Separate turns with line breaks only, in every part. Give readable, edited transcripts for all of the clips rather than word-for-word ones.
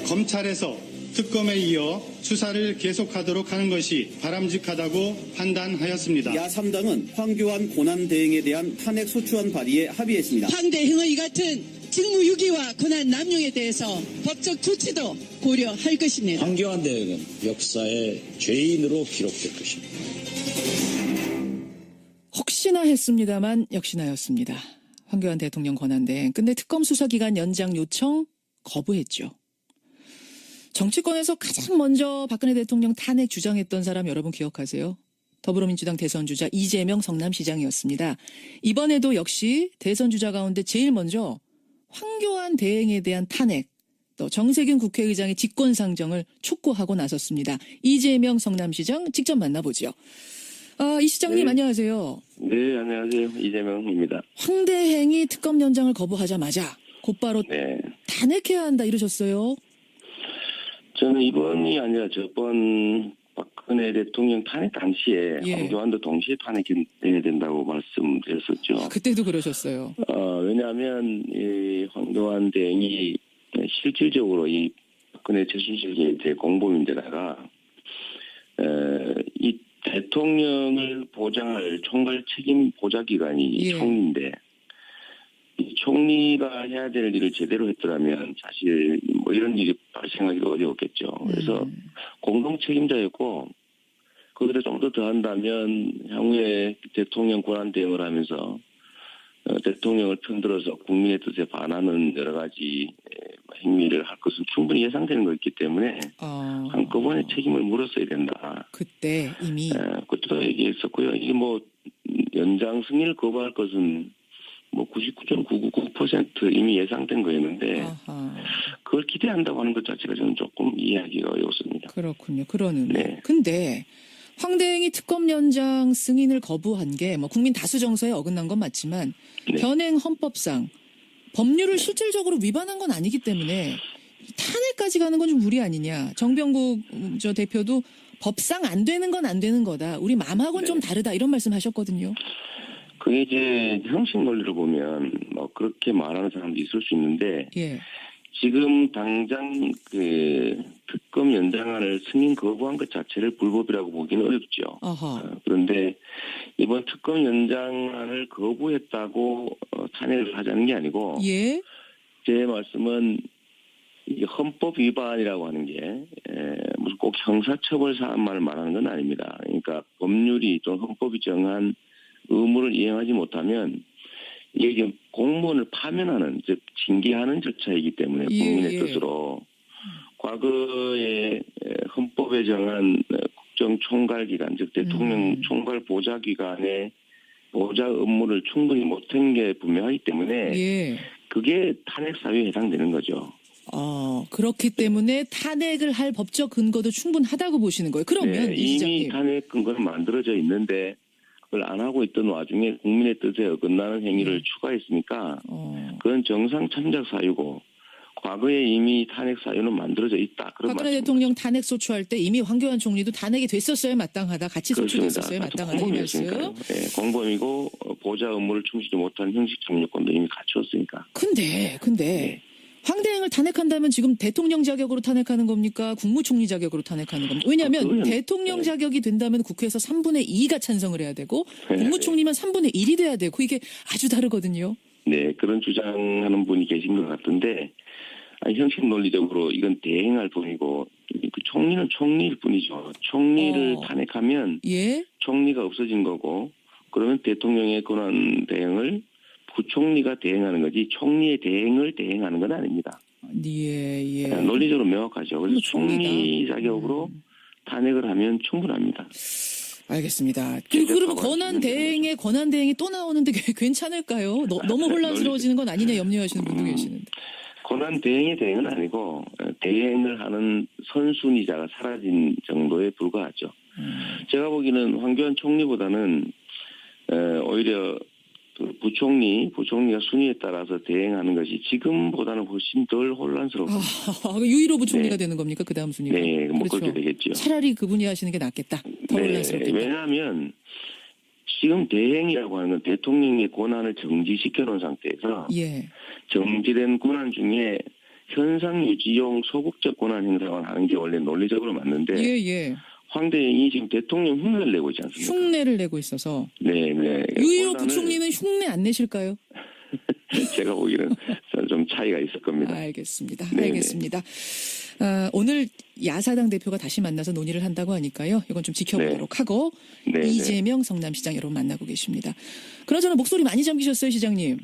검찰에서 특검에 이어 수사를 계속하도록 하는 것이 바람직하다고 판단하였습니다.
야3당은 황교안 권한대행에 대한 탄핵 소추안 발의에 합의했습니다.
황대행의 이 같은 직무유기와 권한 남용에 대해서 법적 조치도 고려할 것입니다.
황교안 대행은 역사의 죄인으로 기록될 것입니다.
혹시나 했습니다만 역시나였습니다. 황교안 대통령 권한대행. 근데 특검 수사기간 연장 요청 거부했죠. 정치권에서 가장 먼저 박근혜 대통령 탄핵 주장했던 사람 여러분 기억하세요? 더불어민주당 대선 주자 이재명 성남시장이었습니다. 이번에도 역시 대선 주자 가운데 제일 먼저 황교안 대행에 대한 탄핵, 또 정세균 국회의장의 직권상정을 촉구하고 나섰습니다. 이재명 성남시장 직접 만나보죠. 이 시장님 안녕하세요.
네, 안녕하세요. 이재명입니다.
황 대행이 특검 연장을 거부하자마자 곧바로 탄핵해야 한다 이러셨어요.
저는 이번이 아니라 저번 박근혜 대통령 탄핵 당시에 황교안도 동시에 탄핵해야 된다고 말씀드렸었죠.
그때도 그러셨어요.
왜냐하면 이 황교안 대행이 실질적으로 이 박근혜 최순실 공범인데다가 이 대통령을 보장할 총괄 책임 보좌기관이 총리인데 이 총리가 해야 될 일을 제대로 했더라면 사실 뭐 이런 일이 발생하기도 어려웠겠죠. 그래서 공동 책임자였고 거기다 좀 더 더한다면 향후에 대통령 권한 대행을 하면서 대통령을 편들어서 국민의 뜻에 반하는 여러 가지 행위를 할 것은 충분히 예상되는 거였기 때문에 한꺼번에 책임을 물었어야 된다.
그때 이미
그때도 얘기했었고요. 이게 뭐 연장 승인을 거부할 것은 뭐 99.999% 이미 예상된 거였는데 그걸 기대한다고 하는 것 자체가 저는 조금 이해하기가 어렵습니다.
그렇군요. 그러는데 근데 황 대행이 특검 연장 승인을 거부한 게 뭐 국민 다수 정서에 어긋난 건 맞지만 현행 헌법상 법률을 실질적으로 위반한 건 아니기 때문에 탄핵까지 가는 건 좀 무리 아니냐. 정병국 저 대표도 법상 안 되는 건 안 되는 거다. 우리 마음하고는 좀 다르다 이런 말씀하셨거든요.
그게 이제 형식 논리를 보면 뭐 그렇게 말하는 사람도 있을 수 있는데 지금 당장 그 특검 연장안을 승인 거부한 것 자체를 불법이라고 보기는 어렵죠. 그런데 이번 특검 연장안을 거부했다고 탄핵을 하자는 게 아니고 제 말씀은 이게 헌법 위반이라고 하는 게 무슨 꼭 형사처벌 사안만을 말하는 건 아닙니다. 그러니까 법률이 또 헌법이 정한 의무를 이행하지 못하면 이게 공무원을 파면하는 즉 징계하는 절차이기 때문에 국민의 뜻으로 과거에 헌법에 정한 국정총괄기관 즉 대통령 총괄 보좌기관의 보좌 업무를 충분히 못한 게 분명하기 때문에 그게 탄핵 사유에 해당되는 거죠.
그렇기 때문에 탄핵을 할 법적 근거도 충분하다고 보시는 거예요. 그러면
이미 탄핵 근거는 만들어져 있는데 그걸 안 하고 있던 와중에 국민의 뜻에 어긋나는 행위를 추가했으니까 그건 정상 참작 사유고 과거에 이미 탄핵 사유는 만들어져 있다. 그런
박근혜 대통령 탄핵 소추할 때 이미 황교안 총리도 탄핵이 됐었어야 마땅하다. 같이 소추됐었어야 마땅하다. 이 말씀.
공범이고 보좌 업무를 충실히 못한 형식 참여권도 이미 갖추었으니까.
근데 황 대행을 탄핵한다면 지금 대통령 자격으로 탄핵하는 겁니까? 국무총리 자격으로 탄핵하는 겁니까? 왜냐하면 대통령 자격이 된다면 국회에서 3분의 2가 찬성을 해야 되고 국무총리면 3분의 1이 돼야 되고 이게 아주 다르거든요.
네, 그런 주장하는 분이 계신 것 같은데 형식 논리적으로 이건 대행할 뿐이고 그 총리는 총리일 뿐이죠. 총리를 탄핵하면 총리가 없어진 거고 그러면 대통령의 권한 대행을 부총리가 대행하는 거지 총리의 대행을 대행하는 건 아닙니다. 논리적으로 명확하죠. 그래서 총리 자격으로 탄핵을 하면 충분합니다.
알겠습니다. 그러면 권한 대행이 또 나오는데 괜찮을까요? 너무 혼란스러워지는 건 아니냐 염려하시는 분도 계시는데.
권한 대행의 대행은 아니고 대행을 하는 선순위자가 사라진 정도에 불과하죠. 제가 보기에는 황교안 총리보다는 오히려 그 부총리가 순위에 따라서 대행하는 것이 지금보다는 훨씬 덜 혼란스럽습니다.
유일호 부총리가 되는 겁니까? 그 다음 순위가?
네, 뭐 그렇게 되겠죠.
차라리 그분이 하시는 게 낫겠다. 더 혼란스럽겠다.
왜냐하면 지금 대행이라고 하는 건 대통령의 권한을 정지시켜 놓은 상태에서 정지된 권한 중에 현상 유지용 소극적 권한 행사만 하는 게 원래 논리적으로 맞는데
예.
황 대행이 지금 대통령 흉내를 내고 있지 않습니까?
흉내를 내고 있어서.
네.
유일호 부총리는 흉내 안 내실까요?
제가 보기에는 좀 차이가 있을 겁니다.
알겠습니다.
네네.
알겠습니다. 오늘 야사당 대표가 다시 만나서 논의를 한다고 하니까요. 이건 좀 지켜보도록 하고
네네.
이재명 성남시장 여러분 만나고 계십니다. 그나저나 목소리 많이 잠기셨어요, 시장님.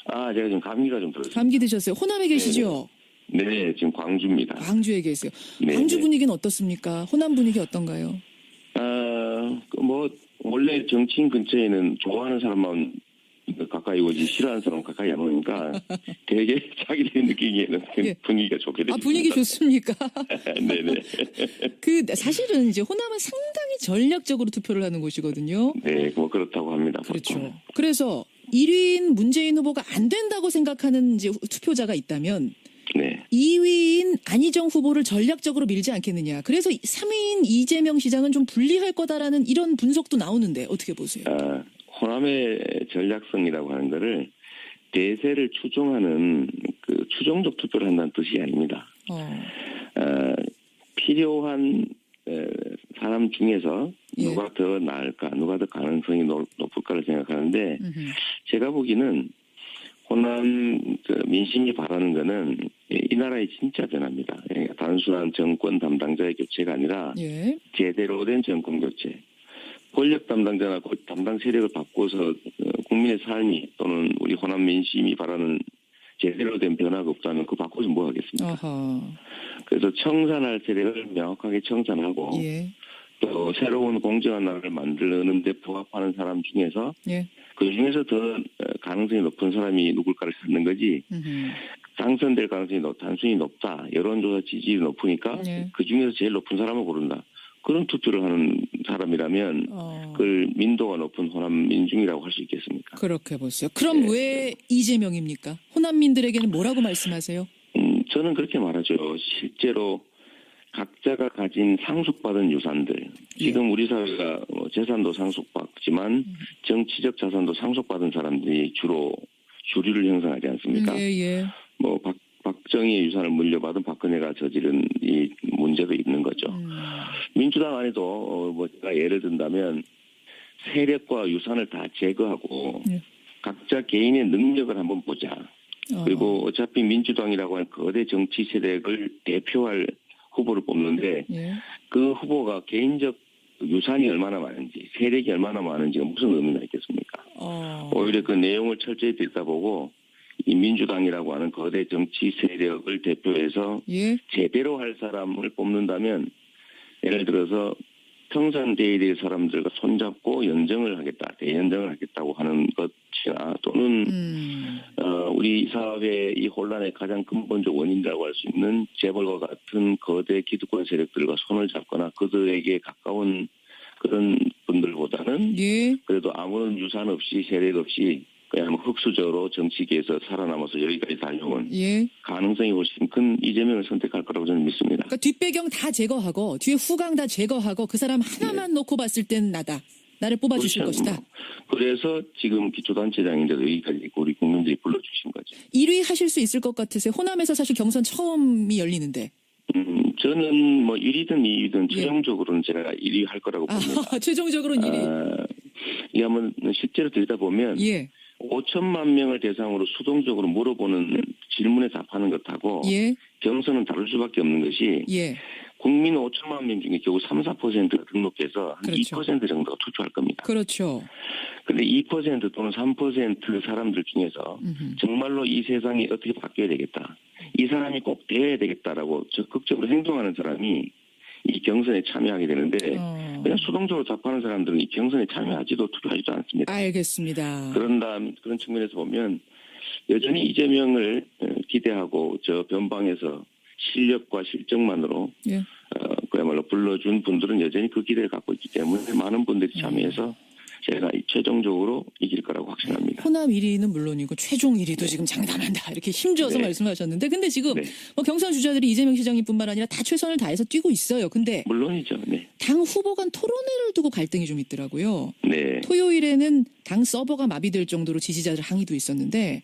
제가 지금 감기가 좀 들었어요.
감기 드셨어요. 호남에 계시죠?
네, 지금 광주입니다.
광주에 계세요.
네네.
광주 분위기는 어떻습니까? 호남 분위기 어떤가요?
원래 정치인 근처에는 좋아하는 사람만 가까이 오지 싫어하는 사람 가까이 안 오니까 되게 자기들이 느끼기에는
예.
분위기가 좋게 됐습니다.
분위기 좋습니까?
네네.
사실은 이제 호남은 상당히 전략적으로 투표를 하는 곳이거든요.
네, 뭐 그렇다고 합니다.
그렇죠.
보통.
그래서 1위인 문재인 후보가 안 된다고 생각하는 이제 투표자가 있다면
네.
2위인 안희정 후보를 전략적으로 밀지 않겠느냐. 그래서 3위인 이재명 시장은 좀 불리할 거다라는 이런 분석도 나오는데 어떻게 보세요?
호남의 전략성이라고 하는 거를 대세를 추종하는 그 추종적 투표를 한다는 뜻이 아닙니다. 필요한 사람 중에서 누가 더 나을까, 누가 더 가능성이 높을까를 생각하는데 제가 보기에는 호남 민심이 바라는 거는 이 나라의 진짜 변화입니다. 단순한 정권 담당자의 교체가 아니라 제대로 된 정권 교체. 권력 담당자나 담당 세력을 바꿔서 국민의 삶이 또는 우리 호남 민심이 바라는 제대로 된 변화가 없다면 그거 바꿔서 뭐 하겠습니까? 그래서 청산할 세력을 명확하게 청산하고 또 새로운 공정한 나라를 만드는 데 부합하는 사람 중에서 그 중에서 더 가능성이 높은 사람이 누굴까를 찾는 거지 당선될 가능성이 단순히 높다. 여론조사 지지율이 높으니까 그 중에서 제일 높은 사람을 고른다. 그런 투표를 하는 사람이라면 그걸 민도가 높은 호남 민중이라고 할 수 있겠습니까?
그렇게 보세요. 그럼 왜 이재명입니까? 호남민들에게는 뭐라고 말씀하세요?
저는 그렇게 말하죠. 실제로 각자가 가진 상속받은 유산들. 지금 우리 사회가 재산도 상속받지만 정치적 자산도 상속받은 사람들이 주로 주류를 형성하지 않습니까? 박정희의 유산을 물려받은 박근혜가 저지른 이 문제도 있는 거죠. 민주당 안에도 제가 예를 든다면 세력과 유산을 다 제거하고 각자 개인의 능력을 한번 보자. 그리고 어차피 민주당이라고 하는 거대 정치 세력을 대표할 후보를 뽑는데 그 후보가 개인적 유산이 얼마나 많은지 세력이 얼마나 많은지가 무슨 의미가 있겠습니까? 오히려 그 내용을 철저히 들여다보고 이 민주당이라고 하는 거대 정치 세력을 대표해서 제대로 할 사람을 뽑는다면 예를 들어서 청산돼야 될 사람들과 손잡고 연정을 하겠다, 대연정을 하겠다고 하는 것이나 또는 우리 사회의 이 혼란의 가장 근본적 원인이라고 할 수 있는 재벌과 같은 거대 기득권 세력들과 손을 잡거나 그들에게 가까운 그런 분들보다는 그래도 아무런 유산 없이 세력 없이 그냥 흑수저로 정치계에서 살아남아서 여기까지 달려온 가능성이 훨씬 큰 이재명을 선택할 거라고 저는 믿습니다.
그러니까 뒷배경 다 제거하고 뒤에 후광 다 제거하고 그 사람 하나만 놓고 봤을 땐 나를 뽑아주실 것이다.
그래서 지금 기초단체장인데도 여기까지 우리 국민들이 불러주신 거죠.
1위 하실 수 있을 것 같으세요? 호남에서 사실 경선 처음이 열리는데.
저는 1위든 2위든 최종적으로는 제가 1위 할 거라고 봅니다.
최종적으로는 1위.
이 한번 실제로 들여다보면 5천만 명을 대상으로 수동적으로 물어보는 질문에 답하는 것하고 경선은 다를 수밖에 없는 것이 국민 5천만 명 중에 겨우 3, 4%가 등록해서 한 2% 정도가 투표할 겁니다. 그런데 2% 또는 3% 사람들 중에서 정말로 이 세상이 어떻게 바뀌어야 되겠다. 이 사람이 꼭 되어야 되겠다라고 적극적으로 행동하는 사람이 이 경선에 참여하게 되는데 그냥 수동적으로 답하는 사람들은 이 경선에 참여하지도 투표하지도 않습니다.
알겠습니다.
그런 측면에서 보면 여전히 이재명을 기대하고 저 변방에서 실력과 실적만으로 그야말로 불러준 분들은 여전히 그 기대를 갖고 있기 때문에 많은 분들이 참여해서 제가 최종적으로 이길 거라고 확신합니다.
호남 1위는 물론이고 최종 1위도 지금 장담한다 이렇게 힘줘서 말씀하셨는데 근데 지금 경선 주자들이 이재명 시장님뿐만 아니라 다 최선을 다해서 뛰고 있어요. 근데
물론이죠.
당 후보 간 토론회를 두고 갈등이 좀 있더라고요. 토요일에는 당 서버가 마비될 정도로 지지자들 항의도 있었는데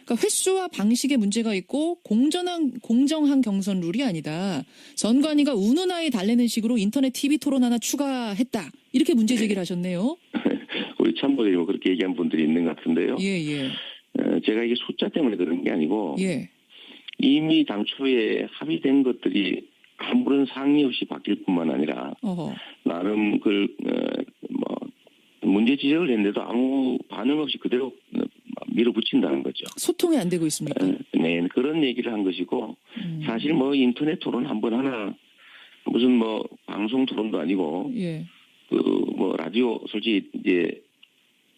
그러니까 횟수와 방식에 문제가 있고 공정한 경선 룰이 아니다. 선관위가 운운하에 달래는 식으로 인터넷 TV 토론 하나 추가했다. 이렇게 문제 제기를 하셨네요.
우리 참모들이 뭐 그렇게 얘기한 분들이 있는 것 같은데요.
예.
제가 이게 숫자 때문에 그런 게 아니고
예.
이미 당초에 합의된 것들이 아무런 상의 없이 바뀔 뿐만 아니라 나름 문제 지적을 했는데도 아무 반응 없이 그대로 밀어붙인다는 거죠.
소통이 안 되고 있습니까?
네, 그런 얘기를 한 것이고 사실 뭐 인터넷 토론 한 번 하나 무슨 뭐 방송 토론도 아니고
예.
라디오 솔직히 이제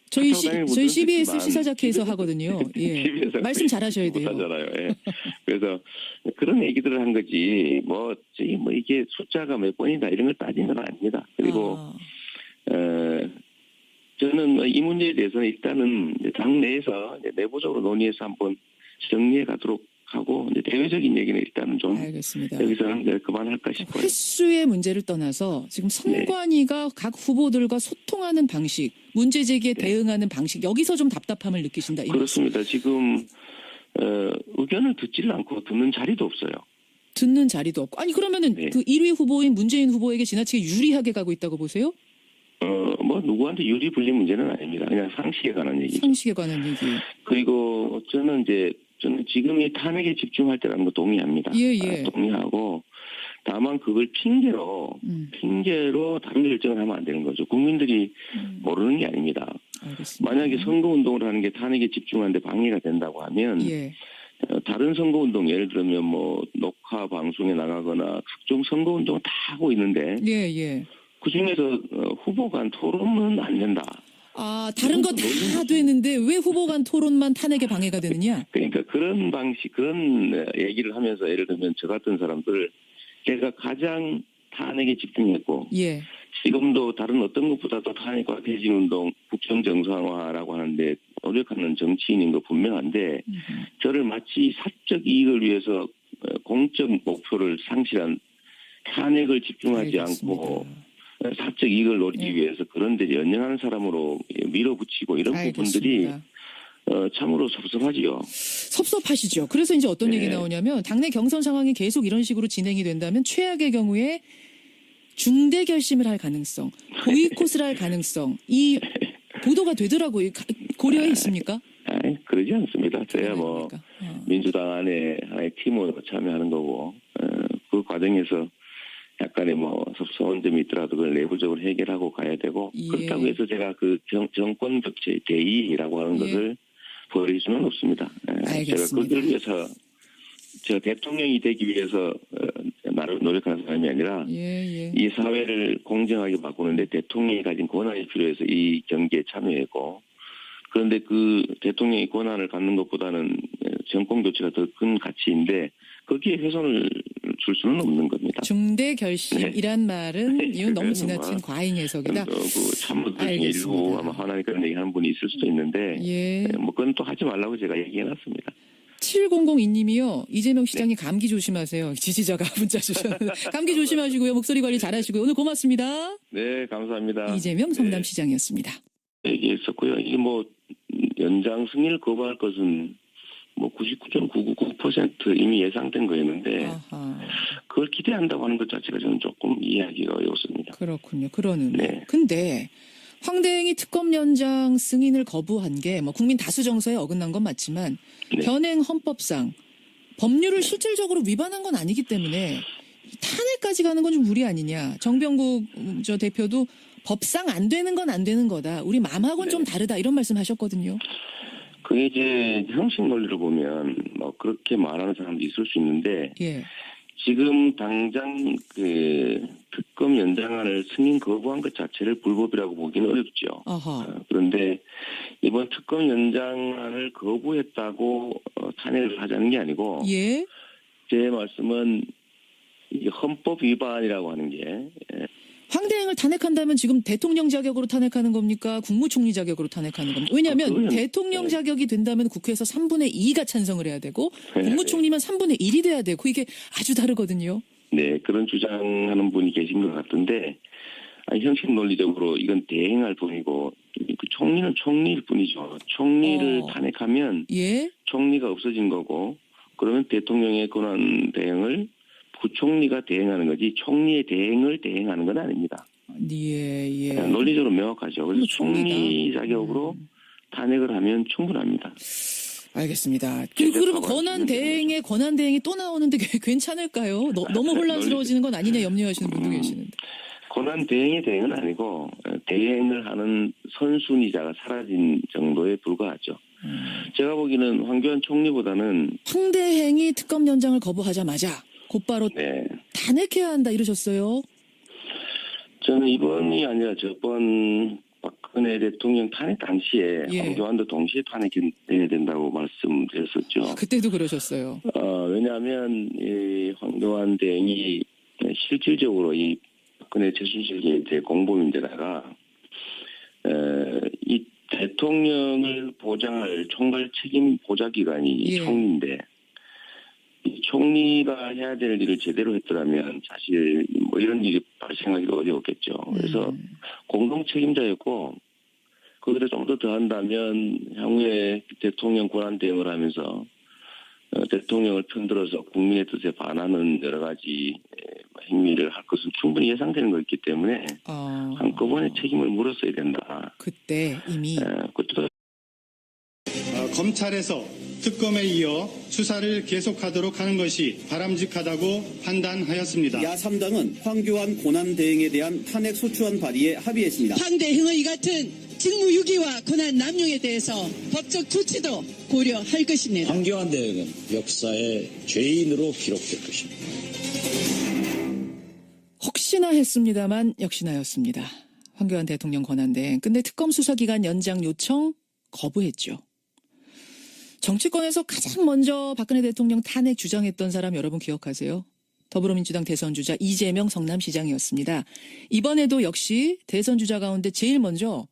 저희 CBS 시사자켓에서 하거든요. 예. 말씀 잘하셔야 돼요.
못하잖아요. 예. 그래서 그런 얘기들을 한 거지 이게 숫자가 몇 번이다 이런 걸 따지는 건 아닙니다. 그리고 저는 이 문제에 대해서는 일단은 당내에서 내부적으로 논의해서 한번 정리해 가도록 하고 대외적인 얘기는 일단은 좀
알겠습니다.
여기서는 그만할까 싶어요.
횟수의 문제를 떠나서 지금 선관위가 각 후보들과 소통하는 방식, 문제 제기에 대응하는 방식 여기서 좀 답답함을 느끼신다.
그렇습니다. 지금 의견을 듣지를 않고 듣는 자리도 없어요.
듣는 자리도 없고. 아니 그러면은 그 1위 후보인 문재인 후보에게 지나치게 유리하게 가고 있다고 보세요?
누구한테 유리 불리 문제는 아닙니다. 그냥 상식에 관한 얘기죠.
상식에 관한 얘기.
그리고 저는 지금 이 탄핵에 집중할 때라는 거 동의합니다.
예.
동의하고 다만 그걸 핑계로 다른 결정을 하면 안 되는 거죠. 국민들이 모르는 게 아닙니다.
알겠습니다.
만약에 선거운동을 하는 게 탄핵에 집중하는데 방해가 된다고 하면 다른 선거운동 예를 들면 녹화 방송에 나가거나 각종 선거운동을 다 하고 있는데 그중에서 후보 간 토론은 안 된다.
다른 거 다 되는데 왜 후보 간 토론만 탄핵에 방해가 되느냐?
그러니까 그런 방식, 그런 얘기를 하면서 예를 들면 저 같은 사람들 제가 가장 탄핵에 집중했고 지금도 다른 어떤 것보다도 탄핵과 퇴진운동, 국정정상화라고 하는데 노력하는 정치인인 거 분명한데 저를 마치 사적 이익을 위해서 공적 목표를 상실한 탄핵을 집중하지 않고 사적 이익을 노리기 위해서 그런 데 연연하는 사람으로 밀어붙이고 이런 부분들이 참으로 섭섭하지요.
섭섭하시죠. 그래서 이제 어떤 얘기 나오냐면 당내 경선 상황이 계속 이런 식으로 진행이 된다면 최악의 경우에 중대 결심을 할 가능성, 보이콧을 할 가능성 이 보도가 되더라고요. 고려해 있습니까?
그러지 않습니다. 저야 민주당 안에 하나의 팀으로 참여하는 거고 그 과정에서 약간의 섭섭한 점이 있더라도 그걸 내부적으로 해결하고 가야 되고 그렇다고 해서 제가 그 정권 격차의 대의라고 하는 것을 버릴 수는 없습니다. 제가 그걸 위해서 제가 대통령이 되기 위해서 나를 노력하는 사람이 아니라 이 사회를 공정하게 바꾸는데 대통령이 가진 권한이 필요해서 이 경기에 참여했고 그런데 그 대통령이 권한을 갖는 것보다는 정권 교체가 더 큰 가치인데 거기에 훼손을 줄 수는 없는 겁니다.
중대 결심이란 말은 이건 너무 지나친 과잉 해석이다.
참모들 중에 일부 아마 하나님 그런 얘기하는 분이 있을 수도 있는데 그건 또 하지 말라고 제가 얘기해놨습니다.
7002님이요. 이재명 시장이 감기 조심하세요. 지지자가 문자 주셨는데 감기 조심하시고요. 목소리 관리 잘하시고요. 오늘 고맙습니다.
네, 감사합니다.
이재명 성남시장이었습니다.
얘기했었고요. 이게 연장 승인을 거부할 것은 99.999% 이미 예상된 거였는데 그걸 기대한다고 하는 것 자체가 저는 조금 이해하기가 어렵습니다.
그렇군요. 그러는데 근데 황대행이 특검 연장 승인을 거부한 게 국민 다수 정서에 어긋난 건 맞지만 현행 헌법상 법률을 실질적으로 위반한 건 아니기 때문에 탄핵까지 가는 건 좀 무리 아니냐. 정병국 대표도 법상 안 되는 건 안 되는 거다. 우리 마음하고는 좀 다르다. 이런 말씀하셨거든요.
그게 이제 형식 논리를 보면 그렇게 말하는 사람도 있을 수 있는데 지금 당장 그 특검 연장안을 승인 거부한 것 자체를 불법이라고 보기는 어렵죠. 그런데 이번 특검 연장안을 거부했다고 탄핵을 하자는 게 아니고 제 말씀은 이게 헌법 위반이라고 하는 게
황대행을 탄핵한다면 지금 대통령 자격으로 탄핵하는 겁니까? 국무총리 자격으로 탄핵하는 겁니까? 왜냐하면 대통령 자격이 된다면 국회에서 3분의 2가 찬성을 해야 되고 국무총리만 3분의 1이 돼야 되고 이게 아주 다르거든요.
네, 그런 주장하는 분이 계신 것 같은데 아니, 형식 논리적으로 이건 대행할 뿐이고 그 총리는 총리일 뿐이죠. 총리를 탄핵하면
예?
총리가 없어진 거고 그러면 대통령의 권한 대행을 부총리가 대행하는 거지 총리의 대행을 대행하는 건 아닙니다.
예.
논리적으로 명확하죠. 그래서
총리가?
총리 자격으로 탄핵을 하면 충분합니다.
알겠습니다. 그러면 권한 대행이 또 나오는데 괜찮을까요? 너무 혼란스러워지는 건 아니냐 염려하시는 분도 계시는데.
권한 대행의 대행은 아니고 대행을 하는 선순위자가 사라진 정도에 불과하죠. 제가 보기에는 황교안 총리보다는
황대행이 특검 연장을 거부하자마자 곧바로 탄핵해야 한다 이러셨어요.
저는 이번이 아니라 저번 박근혜 대통령 탄핵 당시에
예.
황교안도 동시에 탄핵해야 된다고 말씀드렸었죠.
그때도 그러셨어요.
왜냐하면 이 황교안 대행이 실질적으로 이 박근혜 최순실 게이트의 공범인데다가 이 대통령을 보장할 총괄 책임 보좌기관이
예.
총리인데 이 총리가 해야 될 일을 제대로 했더라면 사실 뭐 이런 일이 발생하기가 어려웠겠죠. 그래서 공동 책임자였고 거기에 좀 더 한다면 향후에 대통령 권한 대응을 하면서 대통령을 편들어서 국민의 뜻에 반하는 여러 가지 행위를 할 것은 충분히 예상되는 것이기 때문에 한꺼번에 책임을 물었어야 된다.
그때 이미
그것도
검찰에서 특검에 이어 수사를 계속하도록 하는 것이 바람직하다고 판단하였습니다.
야3당은 황교안 고난대행에 대한 탄핵 소추안 발의에 합의했습니다.
황대행의 같은 직무유기와 권한 남용에 대해서 법적 조치도 고려할 것입니다.
황교안 대행은 역사의 죄인으로 기록될 것입니다.
혹시나 했습니다만 역시나였습니다. 황교안 대통령 권한대행. 근데 특검 수사기간 연장 요청 거부했죠. 정치권에서 가장 먼저 박근혜 대통령 탄핵 주장했던 사람 여러분 기억하세요? 더불어민주당 대선 주자 이재명 성남시장이었습니다. 이번에도 역시 대선 주자 가운데 제일 먼저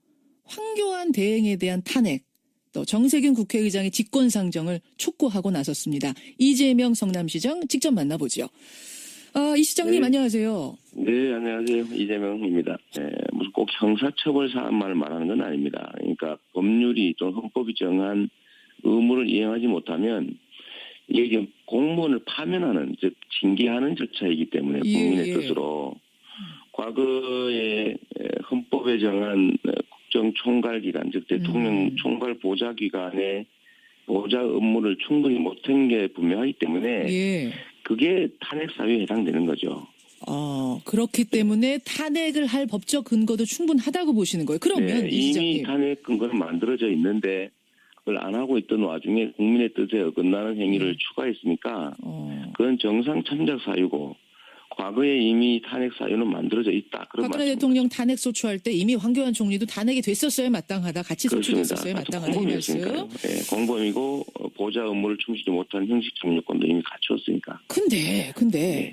황교안 대행에 대한 탄핵, 또 정세균 국회의장의 직권상정을 촉구하고 나섰습니다. 이재명 성남시장 직접 만나보죠. 이 시장님 안녕하세요.
네, 안녕하세요. 이재명입니다. 무슨 꼭 형사처벌 사안만을 말하는 건 아닙니다. 그러니까 법률이 또 헌법이 정한 의무를 이행하지 못하면 이게 지금 공무원을 파면하는, 즉 징계하는 절차이기 때문에 국민의 뜻으로 과거에 헌법에 정한 국정총괄기관, 즉 대통령 총괄 보좌기관의 보좌 업무를 충분히 못한 게 분명하기 때문에 그게 탄핵 사유에 해당되는 거죠.
그렇기 때문에 탄핵을 할 법적 근거도 충분하다고 보시는 거예요. 그러면 이 시장님.
이미 탄핵 근거는 만들어져 있는데 그걸 안 하고 있던 와중에 국민의 뜻에 어긋나는 행위를 추가했으니까 그건 정상 참작 사유고 과거에 이미 탄핵 사유는 만들어져 있다. 그런
박근혜 대통령 탄핵 소추할 때 이미 황교안 총리도 탄핵이 됐었어야 마땅하다. 같이 소추됐었어야 마땅하다. 이 말씀.
공범이고 보좌 업무를 충실히 못한 형식 정리권도 이미 갖추었으니까.
근데